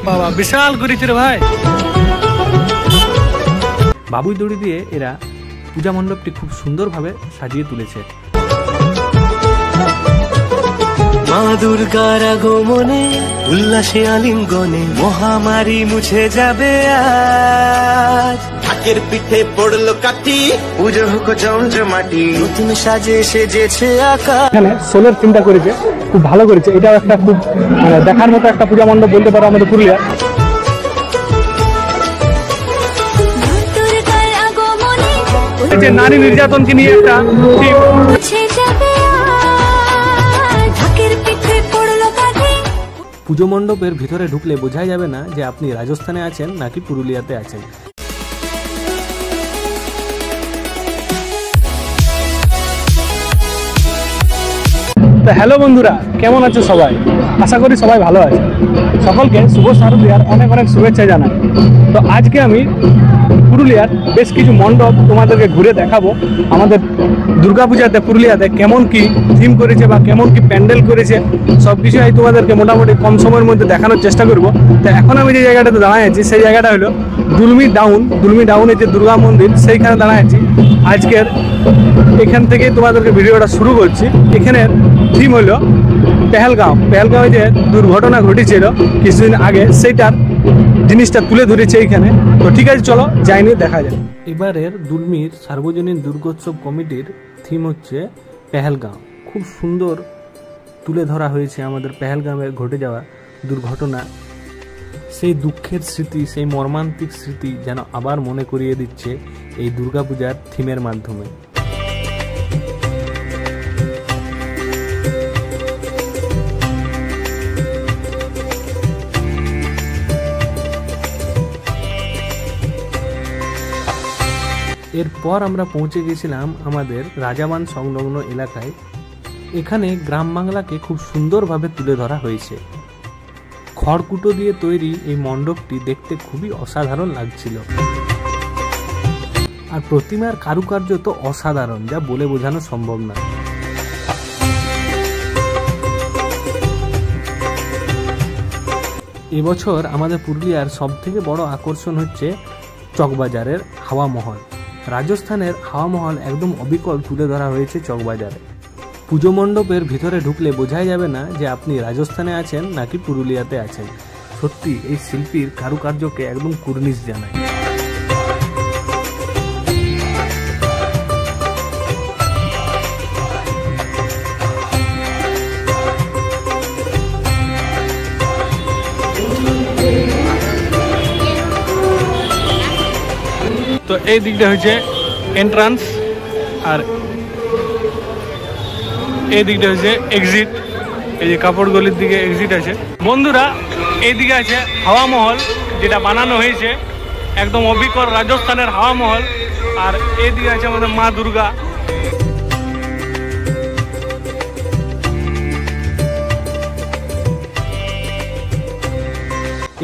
বাবা বিশাল করেছে রে ভাই। বাবুই দড়ি দিয়ে এরা পূজা মণ্ডপটি খুব সুন্দরভাবে সাজিয়ে তুলেছে। মা দুর্গার আগমনে উল্লাসে আলিঙ্গনে মহামারী মুছে যাবে আজ। ঢাকের পিঠে পড়লো কাঠি, পুজো হোক জমজমাটি, নতুন সাজে সেজেছে আকাশ। এখানে সোলার চিন্তা করেছে, খুব ভালো করেছে। এটাও একটা খুব দেখার মতো একটা পূজা মণ্ডপ বলতে পারো আমাদের পুরুলিয়া। নারী নির্যাতনকে নিয়ে একটা পুজো মণ্ডপের ভিতরে ঢুকলে বোঝাই যাবে না যে আপনি রাজস্থানে আছেন নাকি পুরুলিয়াতে আছেন। তো হ্যালো বন্ধুরা, কেমন আছো সবাই? আশা করি সবাই ভালো আছে। সকলকে শুভ শারদীয়ার অনেক অনেক শুভেচ্ছা জানাই। তো আজকে আমি পুরুলিয়ার বেশ কিছু মণ্ডপ তোমাদেরকে ঘুরে দেখাবো। আমাদের দুর্গাপূজাতে পুরুলিয়াতে কেমন কি থিম করেছে বা কেমন কি প্যান্ডেল করেছে সব কিছু আমি তোমাদেরকে মোটামুটি কম সময়ের মধ্যে দেখানোর চেষ্টা করব। তো এখন আমি যে জায়গাটাতে দাঁড়ায় আছি সেই জায়গাটা হলো দুলমি ডাউনের যে দুর্গা মন্দির, সেইখানে দাঁড়ায় আছি। আজকের এখান থেকে তোমাদেরকে ভিডিওটা শুরু করছি। এখানের থিম হলো পেহেলগাঁওয়ে যে দুর্ঘটনা ঘটেছিল কিছুদিন আগে, সেইটার জিনিসটা তুলে ধরেছে এইখানে। তো ঠিক আছে, চলো যাইনি দেখা যায়। এবারের দুলমির সার্বজনীন দুর্গোৎসব কমিটির থিম হচ্ছে পেহেলগাঁও। খুব সুন্দর তুলে ধরা হয়েছে আমাদের পেহেলগাঁওয়ের ঘটে যাওয়া দুর্ঘটনা। সেই দুঃখের স্মৃতি, সেই মর্মান্তিক স্মৃতি যেন আবার মনে করিয়ে দিচ্ছে এই দুর্গাপূজার থিমের মাধ্যমে। এরপর আমরা পৌঁছে গেছিলাম আমাদের রাজাবান সংলগ্ন এলাকায়। এখানে গ্রাম বাংলাকে খুব সুন্দরভাবে তুলে ধরা হয়েছে। খড়কুটো দিয়ে তৈরি এই মণ্ডপটি দেখতে খুবই অসাধারণ লাগছিল। আর প্রতিমার কারুকার্য তো অসাধারণ, যা বলে বোঝানো সম্ভব না। এবছর আমাদের পুরুলিয়ার সবথেকে বড় আকর্ষণ হচ্ছে চকবাজারের হাওয়া মহল। রাজস্থানের হাওয়া মহল একদম অবিকল তুলে ধরা হয়েছে চকবাজারে। পুজো মণ্ডপের ভিতরে ঢুকলে বোঝাই যাবে না যে আপনি রাজস্থানে আছেন নাকি পুরুলিয়াতে আছেন। সত্যি এই শিল্পীর কারুকার্যকে একদম কুর্নিশ জানায়। তো এই দিকটা হচ্ছে এন্ট্রান্স আর এই দিকটা হচ্ছে এক্সিট। এই যে কাপড় গলির দিকে এক্সিট আছে। বন্ধুরা, এইদিকে আছে হাওয়া মহল, যেটা বানানো হয়েছে একদম অবিকল রাজস্থানের হাওয়া মহল। আর এইদিকে আছে আমাদের মা দুর্গা।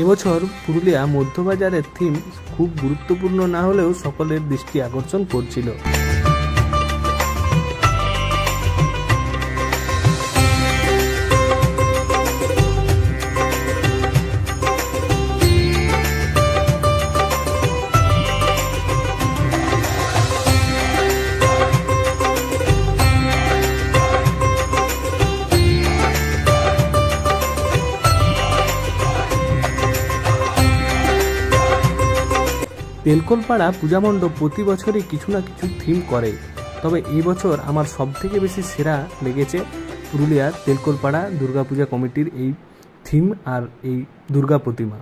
এবছর পুরুলিয়া মধ্যবাজারের থিম খুব গুরুত্বপূর্ণ না হলেও সকলের দৃষ্টি আকর্ষণ করছিল। তেলকলপাড়া পূজা মণ্ডপ প্রতি বছরই কিছু না কিছু থিম করে, তবে এই বছর আমার সবথেকে বেশি সেরা লেগেছে পুরুলিয়ার তেলকলপাড়া দুর্গাপূজা কমিটির এই থিম আর এই দুর্গা প্রতিমা।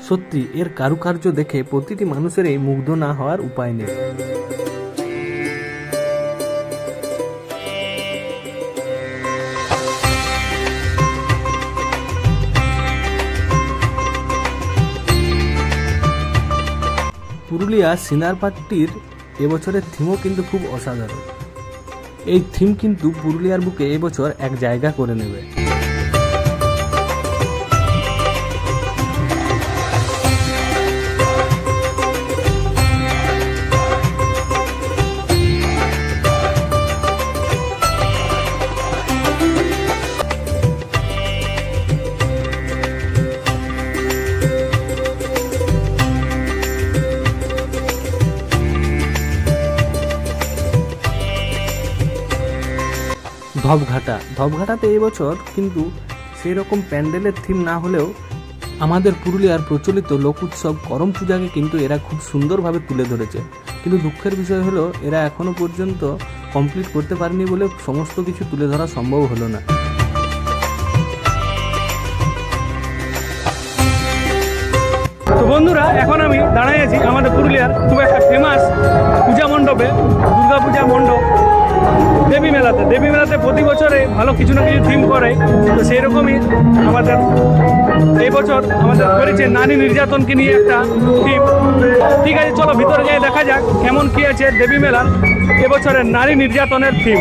সত্যি এর কারুকার্য দেখে প্রতিটি মানুষের এই মুগ্ধ না হওয়ার উপায় নেই। পুরুলিয়া সিনারপাট্টির এবছরের থিমও কিন্তু খুব অসাধারণ। এই থিম কিন্তু পুরুলিয়ার বুকে এবছর এক জায়গা করে নেবে। ধপঘাটাতে এই বছর কিন্তু সেই রকম প্যান্ডেলের থিম না হলেও আমাদের পুরুলিয়ার প্রচলিত লোক উৎসব করম পূজাকে কিন্তু এরা খুব সুন্দরভাবে তুলে ধরেছে। কিন্তু দুঃখের বিষয় হলো এরা এখনো পর্যন্ত কমপ্লিট করতে পারেনি বলে সমস্ত কিছু তুলে ধরা সম্ভব হলো না। তো বন্ধুরা, এখন আমি দাঁড়িয়ে আছি আমাদের পুরুলিয়ার খুব একটা ফেমাস পূজা মণ্ডপে, দুর্গা পূজা মণ্ডপ দেবী মেলাতে প্রতি বছরে ভালো কিছু না কিছু থিম করে। তো সেই রকমই আমাদের এই বছর আমাদের করেছে নারী নির্যাতনকে নিয়ে একটা থিম। ঠিক আছে, চলো ভিতরে যাই, দেখা যাক কেমন কি আছে দেবী মেলার এবছরের নারী নির্যাতনের থিম।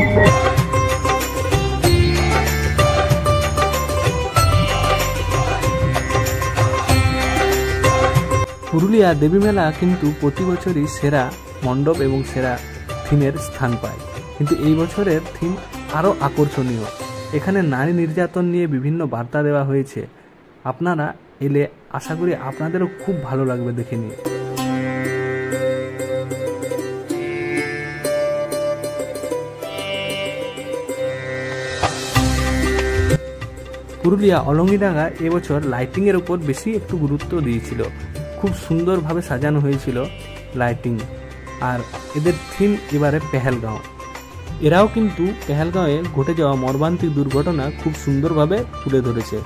পুরুলিয়া দেবী মেলা কিন্তু প্রতি বছরই সেরা মণ্ডপ এবং সেরা থিমের স্থান পায়, কিন্তু এই বছরের থিম আরও আকর্ষণীয়। এখানে নারী নির্যাতন নিয়ে বিভিন্ন বার্তা দেওয়া হয়েছে। আপনারা এলে আশা করি আপনাদেরও খুব ভালো লাগবে দেখে নিয়ে। পুরুলিয়া অলঙ্গিডাঙ্গা এবছর লাইটিংয়ের উপর বেশি একটু গুরুত্ব দিয়েছিল। খুব সুন্দরভাবে সাজানো হয়েছিল লাইটিং। আর এদের থিম এবারে পেহেলগাঁও। এরাও কিন্তু পেহেলগাঁওয়ে ঘটে যাওয়া মর্মান্তিক দুর্ঘটনা খুব সুন্দরভাবে তুলে ধরেছে।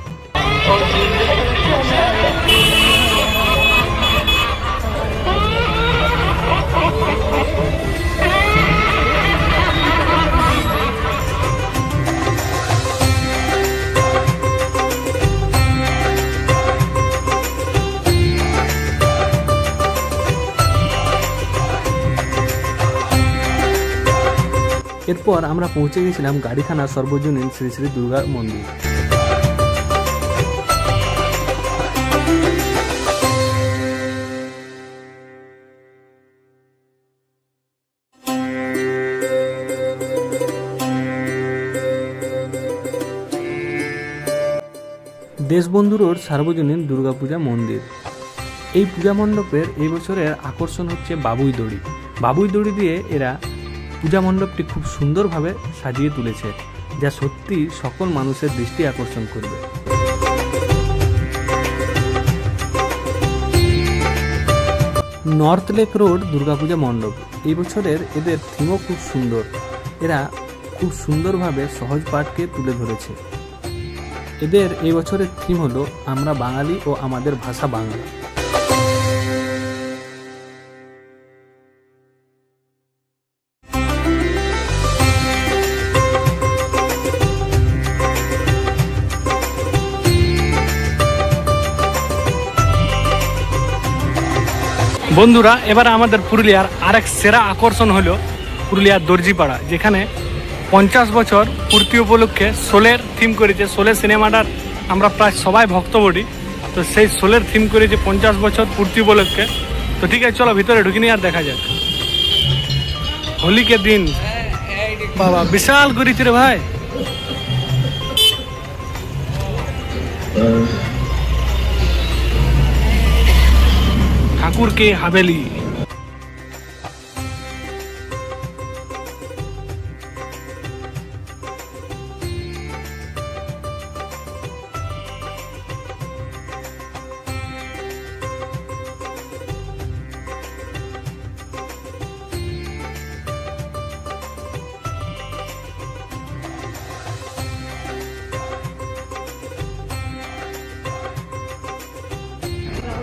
এরপর আমরা পৌঁছে গেছিলাম গাড়িখানা সর্বজনীন শ্রী শ্রী দুর্গা মন্দির। দেশবন্ধু রোড সার্বজনীন দুর্গাপূজা মন্দির। এই পূজা মণ্ডপের এই বছরের আকর্ষণ হচ্ছে বাবুই দড়ি। বাবুই দড়ি দিয়ে এরা পূজা মণ্ডপটি খুব সুন্দরভাবে সাজিয়ে তুলেছে, যা সত্যি সকল মানুষের দৃষ্টি আকর্ষণ করবে। নর্থ লেক রোড দুর্গাপূজা মণ্ডপ। এই বছরের এদের থিমও খুব সুন্দর। এরা খুব সুন্দরভাবে সহজ পাঠকে তুলে ধরেছে। এদের এই বছরের থিম হলো আমরা বাঙালি ও আমাদের ভাষা বাংলা। বন্ধুরা, এবার আমাদের পুরুলিয়ার আরেক সেরা আকর্ষণ হলো পুরুলিয়ার দর্জিপাড়া, যেখানে 50 বছর পূর্তি উপলক্ষে শোলের থিম করেছে। শোলের সিনেমাটার আমরা প্রায় সবাই ভক্ত বলি, তো সেই শোলের থিম করেছে 50 বছর পূর্তি উপলক্ষে। তো ঠিক আছে, চলো ভিতরে ঢুকে নিয়ে আর দেখা যাক। হোলিকে দিন বাবা বিশাল করেছে রে ভাই। ठाकुर के हवेली।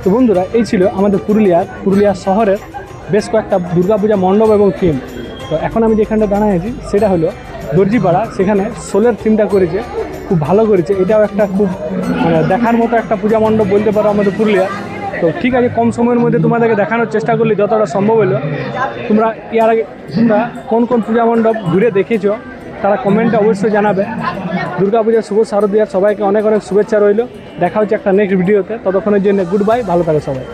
তো বন্ধুরা, এই ছিল আমাদের পুরুলিয়া শহরের বেশ কয়েকটা দুর্গাপূজা মণ্ডপ এবং থিম। তো এখন আমি যেখানটা দাঁড়ায় আছি সেটা হলো দর্জিপাড়া। সেখানে শোলের থিমটা করেছে, খুব ভালো করেছে। এটাও একটা খুব দেখার মতো একটা পূজা মণ্ডপ বলতে পারো আমাদের পুরুলিয়া। তো ঠিক আছে, কম সময়ের মধ্যে তোমাদেরকে দেখানোর চেষ্টা করলে যতটা সম্ভব হলো। তোমরা এর আগে তোমরা কোন কোন পূজা মণ্ডপ ঘুরে দেখেছো তারা কমেন্টে অবশ্যই জানাবে। দুর্গাপূজার শুভ শারদীয়ার সবাইকে অনেক অনেক শুভেচ্ছা রইল। দেখা হচ্ছে একটা নেক্সট ভিডিওতে। ততক্ষণের জন্য গুড বাই, ভালো থাকে সবাই।